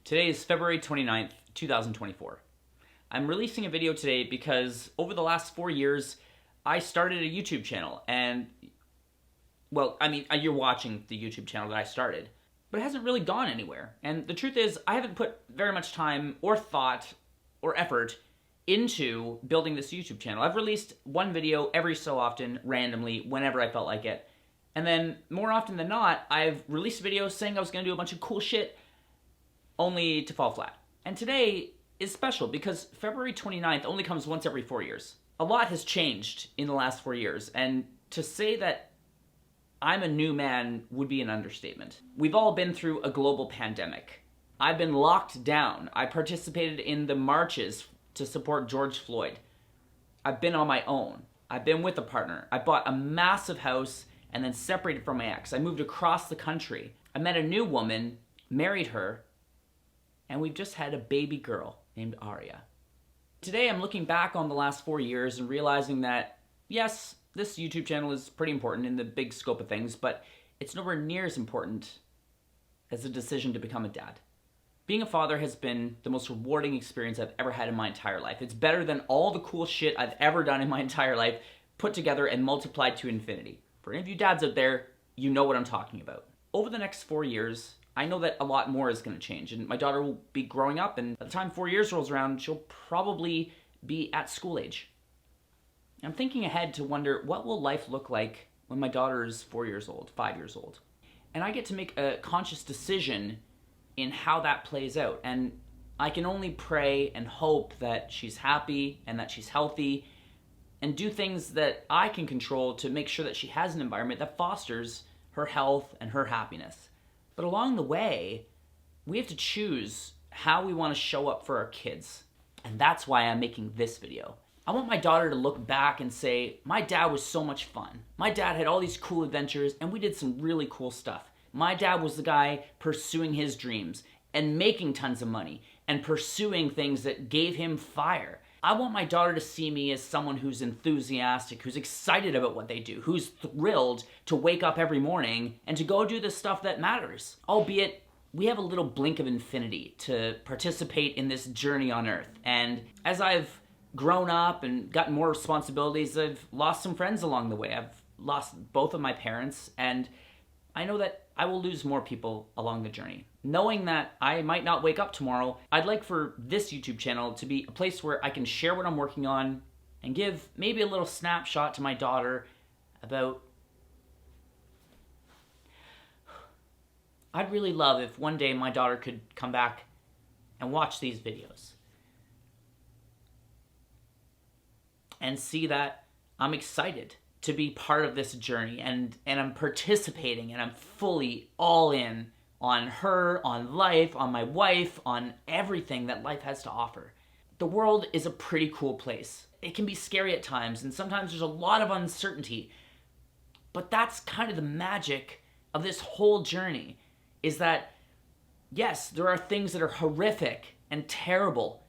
Today is February 29th, 2024. I'm releasing a video today because over the last 4 years, I started a YouTube channel and, well, you're watching the YouTube channel that I started, but it hasn't really gone anywhere. And the truth is, I haven't put very much time or thought or effort into building this YouTube channel. I've released one video every so often, randomly, whenever I felt like it. And then, more often than not, I've released videos saying I was going to do a bunch of cool shit, only to fall flat. And today is special because February 29th only comes once every 4 years. A lot has changed in the last 4 years, and to say that I'm a new man would be an understatement. We've all been through a global pandemic. I've been locked down. I participated in the marches to support George Floyd. I've been on my own. I've been with a partner. I bought a massive house and then separated from my ex. I moved across the country. I met a new woman, married her, and we've just had a baby girl named Aria. Today I'm looking back on the last 4 years and realizing that, yes, this YouTube channel is pretty important in the big scope of things, but it's nowhere near as important as the decision to become a dad. Being a father has been the most rewarding experience I've ever had in my entire life. It's better than all the cool shit I've ever done in my entire life, put together and multiplied to infinity. For any of you dads out there, you know what I'm talking about. Over the next 4 years, I know that a lot more is going to change, and my daughter will be growing up, and by the time 4 years rolls around, she'll probably be at school age. I'm thinking ahead to wonder, what will life look like when my daughter is 4 years old, 5 years old? And I get to make a conscious decision in how that plays out, and I can only pray and hope that she's happy and that she's healthy, and do things that I can control to make sure that she has an environment that fosters her health and her happiness. But along the way, we have to choose how we want to show up for our kids. And that's why I'm making this video. I want my daughter to look back and say, my dad was so much fun. My dad had all these cool adventures and we did some really cool stuff. My dad was the guy pursuing his dreams and making tons of money and pursuing things that gave him fire. I want my daughter to see me as someone who's enthusiastic, who's excited about what they do, who's thrilled to wake up every morning and to go do the stuff that matters. Albeit, we have a little blink of infinity to participate in this journey on Earth. And as I've grown up and gotten more responsibilities, I've lost some friends along the way. I've lost both of my parents, and I know that I will lose more people along the journey. Knowing that I might not wake up tomorrow, I'd like for this YouTube channel to be a place where I can share what I'm working on and give maybe a little snapshot to my daughter about... I'd really love if one day my daughter could come back and watch these videos and see that I'm excited to be part of this journey, and I'm participating, and I'm fully all in on her, on life, on my wife, on everything that life has to offer. The world is a pretty cool place. It can be scary at times, and sometimes there's a lot of uncertainty, but that's kind of the magic of this whole journey, is that, yes, there are things that are horrific and terrible,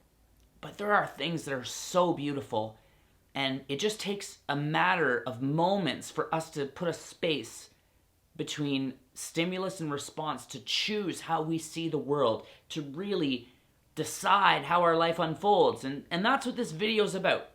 but there are things that are so beautiful. And it just takes a matter of moments for us to put a space between stimulus and response to choose how we see the world, to really decide how our life unfolds. And that's what this video is about.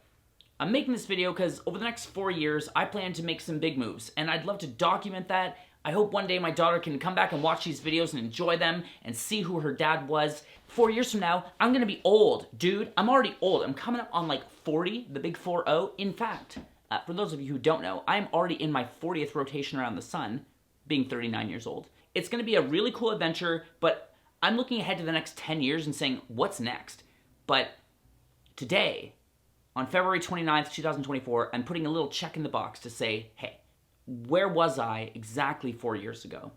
I'm making this video because over the next 4 years, I plan to make some big moves, and I'd love to document that. I hope one day my daughter can come back and watch these videos and enjoy them and see who her dad was. 4 years from now, I'm gonna be old, dude. I'm already old. I'm coming up on like 40, the big 4-0. In fact, for those of you who don't know, I'm already in my 40th rotation around the sun, being 39 years old. It's gonna be a really cool adventure, but I'm looking ahead to the next 10 years and saying, what's next? But today, on February 29th, 2024, I'm putting a little check in the box to say, hey, where was I exactly 4 years ago?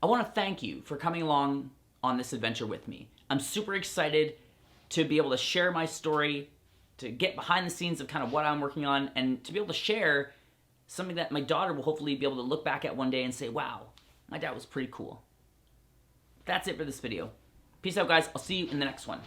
I want to thank you for coming along on this adventure with me. I'm super excited to be able to share my story, to get behind the scenes of kind of what I'm working on, and to be able to share something that my daughter will hopefully be able to look back at one day and say, wow, my dad was pretty cool. That's it for this video. Peace out, guys. I'll see you in the next one.